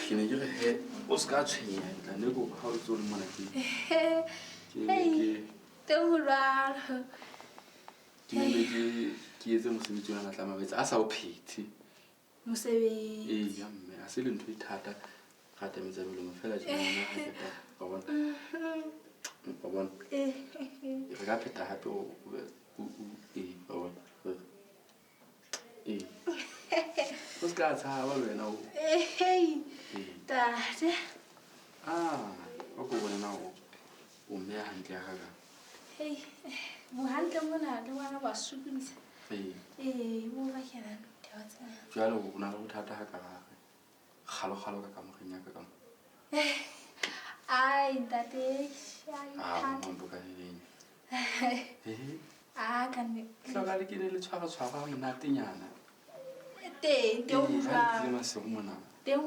ke ne ke re he o ska tshwenya tla ne go ha o tsole mona ke Temuraro. ke etse mosebetsi ona tla mabetse a sa o phethe Mosebetsi ya mme a se le ntho e thata ga tametsa belong fela tjena ha feta ba bona re ka pheta hape o ba bona o ska tshaba wena o tate o ko bona na o mme hantle ga ga mohantle mona le ngwana ba sokodisa mo ba kena jalo o na le bothata ga ka gage kgalo ka kamogeng ya ka ka mo ai tate mo ka neng ka ne hloka le ke ne le tshwara monate nyana teng masego mona teng